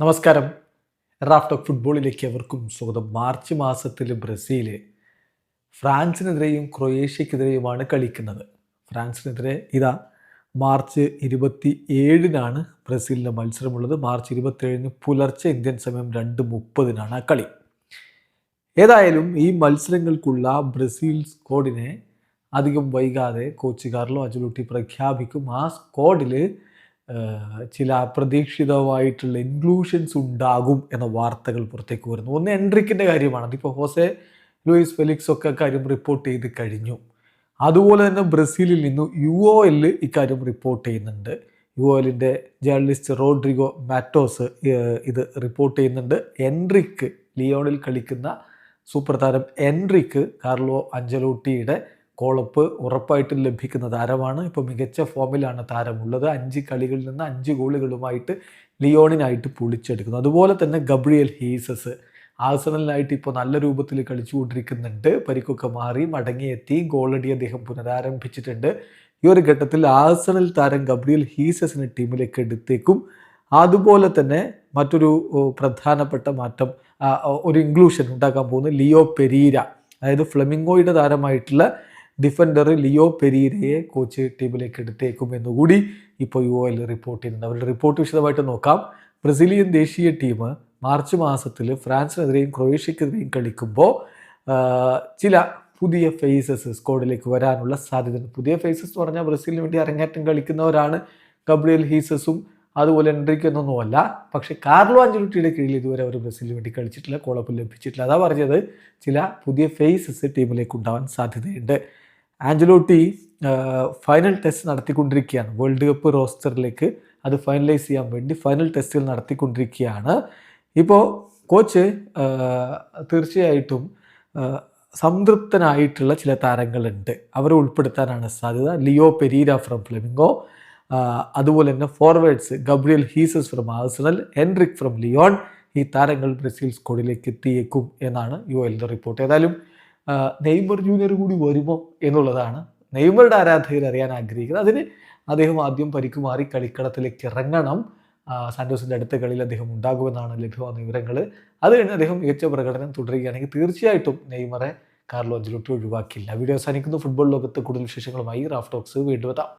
നമസ്കാരം. Raf talk ഫുട്ബോളിലേക്ക് എവർക്കും സ്വാഗതം. മാർച്ച് മാസത്തിൽ ബ്രസീൽ ഫ്രാൻസിനെതിരെയും ക്രൊയേഷ്യക്കെതിരെയുമാണ് കളിക്കുന്നത്. ഫ്രാൻസിനെതിരെ ഇതാ മാർച്ച് 27-നാണ് ബ്രസീലിൻ്റെ മത്സരമുള്ളത്. മാർച്ച് 27-ന് പുലർച്ചെ ഇന്ത്യൻ സമയം 2:30-നാണ് ആ കളി. ഏതായാലും ഈ മത്സരങ്ങൾക്കുള്ള ബ്രസീൽ സ്ക്വാഡിനെ അധികം വൈകാതെ കോച്ച് കാർലോ അഞ്ചലോട്ടി പ്രഖ്യാപിക്കും. ആ സ്ക്വാഡിൽ ചില അപ്രതീക്ഷിതമായിട്ടുള്ള ഇൻക്ലൂഷൻസ് ഉണ്ടാകും എന്ന വാർത്തകൾ പുറത്തേക്ക് വരുന്നു. ഒന്ന് എൻട്രിക്കിൻ്റെ കാര്യമാണ്. അതിപ്പോൾ ഹോസെ ലൂയിസ് ഫെലിക്സ് ഒക്കെ കാര്യം റിപ്പോർട്ട് ചെയ്ത് കഴിഞ്ഞു. അതുപോലെ തന്നെ ബ്രസീലിൽ നിന്ന് UOL ഇക്കാര്യം റിപ്പോർട്ട് ചെയ്യുന്നുണ്ട്. UOLൻ്റെ ജേർണലിസ്റ്റ് റോഡ്രിഗോ മാറ്റോസ് ഇത് റിപ്പോർട്ട് ചെയ്യുന്നുണ്ട്. എൻട്രിക്ക്, ലിയോണിൽ കളിക്കുന്ന സൂപ്പർ താരം എൻട്രിക്ക് കാർലോ അഞ്ചലോട്ടിയുടെ കോളപ്പ് ഉറപ്പായിട്ടും ലഭിക്കുന്ന താരമാണ്. ഇപ്പോൾ മികച്ച ഫോമിലാണ് താരമുള്ളത്. 5 കളികളിൽ നിന്ന് 5 ഗോളുകളുമായിട്ട് ലിയോണിനായിട്ട് പൊളിച്ചെടുക്കുന്നു. അതുപോലെ തന്നെ ഗബ്രിയൽ ഹീസസ് ആഴ്സണലിനായിട്ട് ഇപ്പോൾ നല്ല രൂപത്തിൽ കളിച്ചുകൊണ്ടിരിക്കുന്നുണ്ട്. പരിക്കൊക്കെ മാറി മടങ്ങിയെത്തി, ഗോളടി അദ്ദേഹം പുനരാരംഭിച്ചിട്ടുണ്ട്. ഈ ഒരു ഘട്ടത്തിൽ ആഴ്സണൽ താരം ഗബ്രിയൽ ഹീസസിനെ ടീമിലേക്ക് എടുത്തേക്കും. അതുപോലെ തന്നെ മറ്റൊരു പ്രധാനപ്പെട്ട മാറ്റം, ഒരു ഇൻക്ലൂഷൻ ഉണ്ടാക്കാൻ പോകുന്നത് ലിയോ പെരീര, അതായത് ഫ്ലെമിംഗോയുടെ താരമായിട്ടുള്ള ഡിഫൻഡർ ലിയോ പെരീരയെ കോച്ച് ടീമിലേക്ക് എടുത്തേക്കും എന്നുകൂടി ഇപ്പോൾ UOL റിപ്പോർട്ട് ചെയ്യുന്നുണ്ട്. അവരുടെ റിപ്പോർട്ട് വിശദമായിട്ട് നോക്കാം. ബ്രസീലിയൻ ദേശീയ ടീം മാർച്ച് മാസത്തിൽ ഫ്രാൻസിനെതിരെയും ക്രൊയേഷ്യക്കെതിരെയും കളിക്കുമ്പോൾ ചില പുതിയ ഫേസസ് സ്ക്വാഡിലേക്ക് വരാനുള്ള സാധ്യതയുണ്ട്. പുതിയ ഫേസസ് എന്ന് പറഞ്ഞാൽ ബ്രസീലിന് വേണ്ടി അരങ്ങേറ്റം കളിക്കുന്നവരാണ് ഗബ്രിയൽ ഹീസസും അതുപോലെ എൻട്രിക്കൊന്നൊന്നുമല്ല. പക്ഷേ കാർലോ അഞ്ചലോട്ടിയുടെ കീഴിൽ ഇതുവരെ അവർ ബ്രസീലിന് വേണ്ടി കളിച്ചിട്ടില്ല, കോളപ്പ് ലഭിച്ചിട്ടില്ല. അതാ പറഞ്ഞത്, ചില പുതിയ ഫേസസ് ടീമിലേക്ക് ഉണ്ടാവാൻ സാധ്യതയുണ്ട്. ആഞ്ചലോട്ടി ഫൈനൽ ടെസ്റ്റ് നടത്തിക്കൊണ്ടിരിക്കുകയാണ്. വേൾഡ് കപ്പ് റോസ്റ്ററിലേക്ക് അത് ഫൈനലൈസ് ചെയ്യാൻ വേണ്ടി ഫൈനൽ ടെസ്റ്റുകൾ നടത്തിക്കൊണ്ടിരിക്കുകയാണ്. ഇപ്പോൾ കോച്ച് തീർച്ചയായിട്ടും സംതൃപ്തനായിട്ടുള്ള ചില താരങ്ങളുണ്ട്. അവരെ ഉൾപ്പെടുത്താനാണ് സാധ്യത. ലിയോ പെരീര ഫ്രം ഫ്ലെമിംഗോ, അതുപോലെ തന്നെ forwards Gabriel Jesus from Arsenal, Endrick from Lyon. ഈ താരങ്ങൾ ബ്രസീൽ സ്ക്വാഡിലേക്ക് എത്തിയേക്കും എന്നാണ് UOLൻ്റെ റിപ്പോർട്ട്. ഏതായാലും നെയ്മർ ജൂനിയർ കൂടി വരുമോ എന്നുള്ളതാണ് നെയ്മറുടെ ആരാധകർ അറിയാൻ ആഗ്രഹിക്കുന്നത്. അതിന് അദ്ദേഹം ആദ്യം പരിക്ക് മാറി കളിക്കളത്തിലേക്ക് ഇറങ്ങണം. സാന്റോസിൻ്റെ അടുത്ത കളിയിൽ അദ്ദേഹം ഉണ്ടാകുമെന്നാണ് ലഭ്യമാകുന്ന വിവരങ്ങൾ. അത് കഴിഞ്ഞ് അദ്ദേഹം മികച്ച പ്രകടനം തുടരുകയാണെങ്കിൽ തീർച്ചയായിട്ടും നെയ്മറെ കാർലോ അഞ്ചലോട്ടി ഒഴിവാക്കില്ല. വീഡിയോ അവസാനിക്കുന്നു. ഫുട്ബോൾ ലോകത്ത് കൂടുതൽ വിശേഷങ്ങളുമായി റാഫ് ടോക്സ് വീണ്ടും എത്താം.